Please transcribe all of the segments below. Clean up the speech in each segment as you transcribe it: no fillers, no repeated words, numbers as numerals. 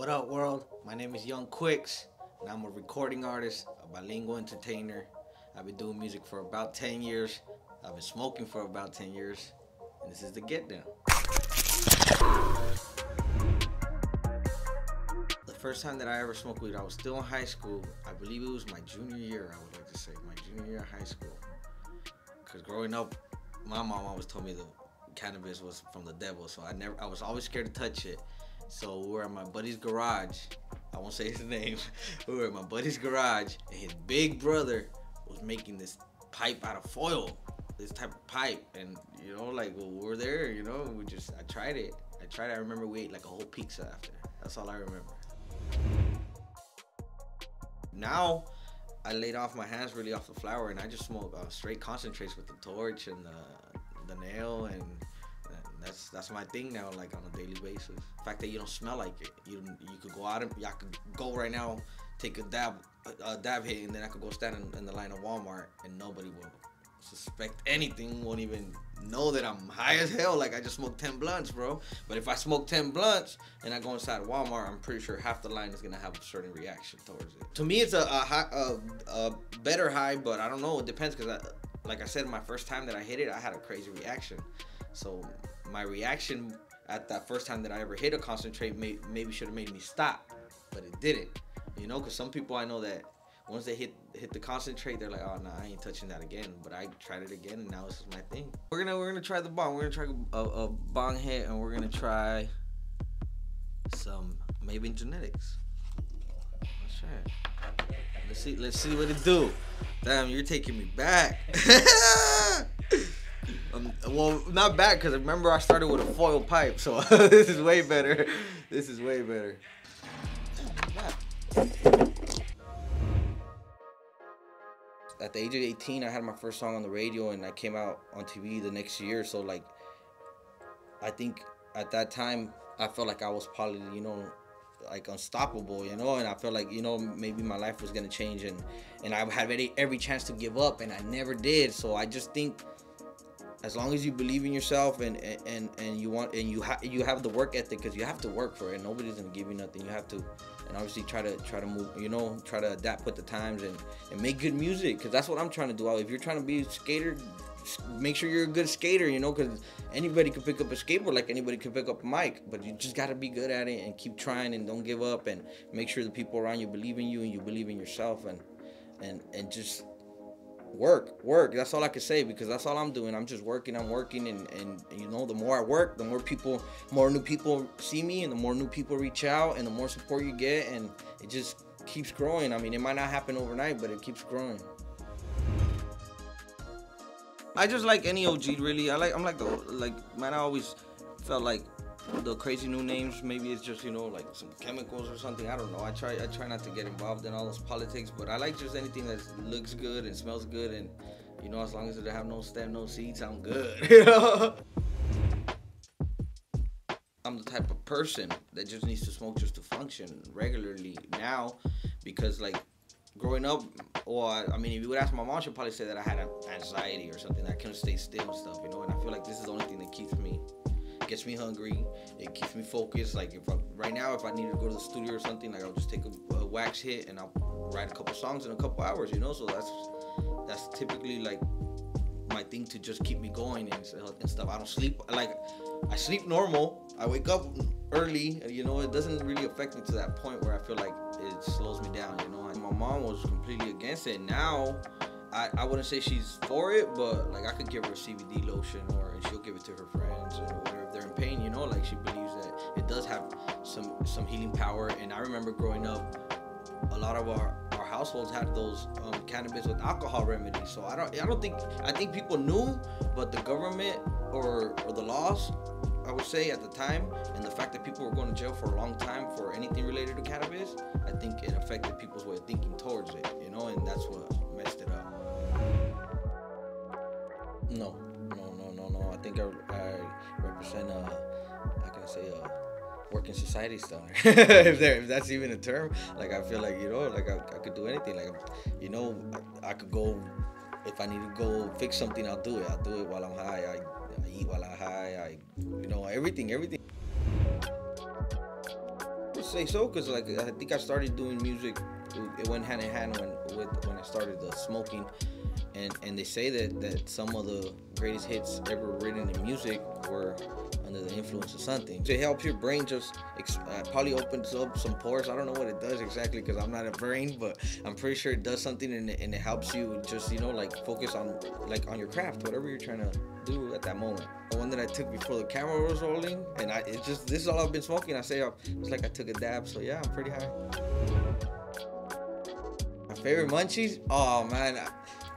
What up, world? My name is Young Quicks, and I'm a recording artist, a bilingual entertainer. I've been doing music for about 10 years. I've been smoking for about 10 years, and this is the Get Down. The first time that I ever smoked weed, I was still in high school. I believe it was my junior year, I would like to say, my junior year of high school. Because growing up, my mom always told me that cannabis was from the devil, so I was always scared to touch it. So we were at my buddy's garage. I won't say his name. We were at my buddy's garage, and his big brother was making this pipe out of foil, this type of pipe. And you know, like, well, we were there, you know, I tried it. I remember we ate like a whole pizza after. That's all I remember. Now, I laid off my hands really off the flower, and I just smoke straight concentrates with the torch and the nail, and that's my thing now, like on a daily basis. The fact that you don't smell like it, you could go out and I could go right now, take a dab hit, and then I could go stand in the line of Walmart, and nobody will suspect anything, won't even know that I'm high as hell. Like I just smoked 10 blunts, bro. But if I smoke 10 blunts and I go inside Walmart, I'm pretty sure half the line is gonna have a certain reaction towards it. To me, it's a better high, but I don't know. It depends, because like I said, my first time that I hit it, I had a crazy reaction. So my reaction at that first time that I ever hit a concentrate maybe should have made me stop, but it didn't. You know, because some people I know that once they hit the concentrate, they're like, oh no, I ain't touching that again. But I tried it again, and now this is my thing. We're gonna try the bong. We're gonna try a bong hit, and we're gonna try some Maven genetics. Let's try it. Let's see what it do. Damn, you're taking me back. Well, not back, because remember I started with a foil pipe, so this is way better. This is way better. At the age of 18, I had my first song on the radio, and I came out on TV the next year. So like, I think at that time I felt like I was probably, you know, like unstoppable, you know, and I felt like, you know, maybe my life was gonna change, and I had every chance to give up, and I never did. So I just think, as long as you believe in yourself and you want, and you have the work ethic, because you have to work for it. Nobody's gonna give you nothing. You have to, and obviously try to move, you know, try to adapt with the times and make good music, because that's what I'm trying to do. If you're trying to be a skater, make sure you're a good skater, you know, because anybody can pick up a skateboard like anybody can pick up a mic, but you just got to be good at it and keep trying and don't give up, and make sure the people around you believe in you and you believe in yourself, and just work. That's all I can say, because that's all I'm doing. I'm just working, and you know, the more I work, the more new people see me, and the more new people reach out, and the more support you get, and it just keeps growing. I mean, it might not happen overnight, but it keeps growing. I just like any OG, really. Man, I always felt like the crazy new names, maybe it's just, you know, like some chemicals or something. I don't know. I try not to get involved in all those politics, but I like just anything that looks good and smells good, and, you know, as long as it have no stem, no seeds, I'm good. You know? I'm the type of person that just needs to smoke just to function regularly now, because like growing up, or I mean, if you would ask my mom, she'd probably say that I had anxiety or something, that I couldn't stay still and stuff, you know. And I feel like this is the only thing that gets me hungry. It keeps me focused. Like right now, if I needed to go to the studio or something, like I'll just take a wax hit and I'll write a couple songs in a couple hours, you know. So that's typically like my thing to just keep me going and stuff. I don't sleep, like I sleep normal. I wake up early, you know. It doesn't really affect me to that point where I feel like it slows me down, you know. And my mom was completely against it. Now I wouldn't say she's for it, but like I could give her a CBD lotion, or she'll give it to her friends, or whatever, if they're in pain, you know. Like she believes that it does have some healing power. And I remember growing up, a lot of our households had those cannabis with alcohol remedies. So I think people knew, but the government or the laws, I would say at the time, and the fact that people were going to jail for a long time for anything related to cannabis, I think it affected people's way of thinking towards it, you know, and that's what messed it up. No. I think I represent how can I say, working society stoner. if that's even a term. Like I feel like, you know, like I could do anything. Like, you know, I could go, if I need to go fix something, I'll do it while I'm high. I eat while I'm high. You know, everything. say so, because like I think I started doing music. It went hand in hand when I started the smoking, and they say that some of the greatest hits ever written in music were under the influence of something. So it helps your brain just probably opens up some pores. I don't know what it does exactly because I'm not a brain, but I'm pretty sure it does something, and it helps you just, you know, like focus on your craft, whatever you're trying to do at that moment. The one that I took before the camera was rolling, and this is all I've been smoking. I say it's like I took a dab, so yeah, I'm pretty high. My favorite munchies? Oh man.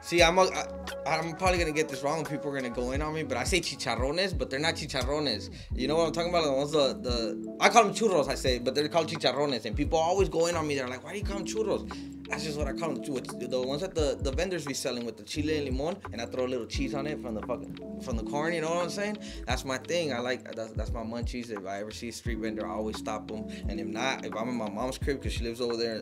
See, I'm probably gonna get this wrong and people are gonna go in on me, but I say chicharrones, but they're not chicharrones. You know what I'm talking about? The ones I call them churros, I say, but they're called chicharrones, and people always go in on me. They're like, "Why do you call them churros?" That's just what I call them. The ones that the vendors be selling with the chile and limon, and I throw a little cheese on it from the corn. You know what I'm saying? That's my thing. That's my munchies. If I ever see a street vendor, I always stop them. And if not, if I'm in my mom's crib, because she lives over there,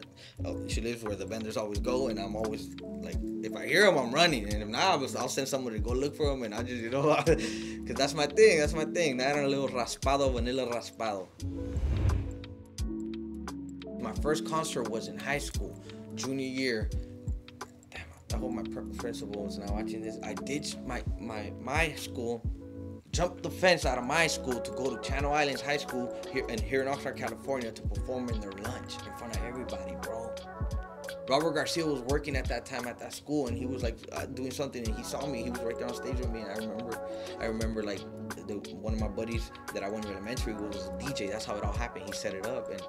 she lives where the vendors always go, and I'm always like, if I hear them, I'm running. And if not, I'll send somebody to go look for them, and I just, you know, because that's my thing. That's my thing. That and a little raspado, vanilla raspado. My first concert was in high school, junior year. Damn, I hope my principal is now watching this. I ditched my school, jumped the fence out of my school to go to Channel Islands High School here in Oxnard, California, to perform in their lunch in front of everybody, bro. Robert Garcia was working at that time at that school, and he was like doing something, and he saw me. He was right there on stage with me, and I remember like one of my buddies that I went to elementary with was a DJ. That's how it all happened. He set it up, and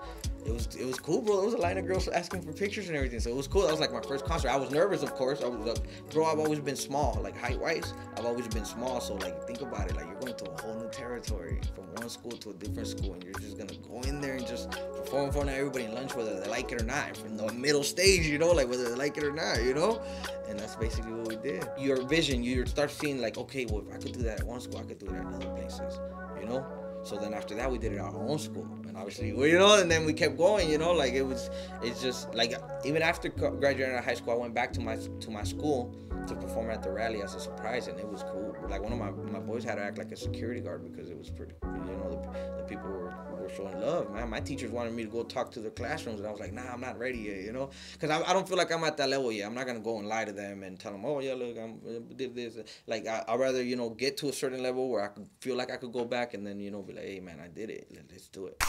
it was cool, bro. There was a line of girls asking for pictures and everything, so it was cool. That was like my first concert. I was nervous, of course. Bro, I've always been small, like height-wise. I've always been small, so like think about it. Like you're going to a whole new territory from one school to a different school, and you're just gonna go in there and just perform in front of everybody in lunch, whether they like it or not, from the middle stage, you know, like whether they like it or not, you know. And that's basically what we did. Your vision, you start seeing like, okay, well, if I could do that at one school, I could do it at other places, you know. So then after that, we did it at our own school, and obviously, well, you know, and then we kept going, you know, like it's just like even after graduating out of high school, I went back to my school to perform at the rally as a surprise, and it was cool. Like one of my boys had to act like a security guard because it was pretty, you know, the people were showing love, man. My teachers wanted me to go talk to the classrooms, and I was like, nah, I'm not ready yet, you know, because I don't feel like I'm at that level yet. I'm not gonna go and lie to them and tell them, oh yeah, look, I did this. Like I'd rather, you know, get to a certain level where I could feel like I could go back and then, you know, be like, hey man, I did it. Let's do it.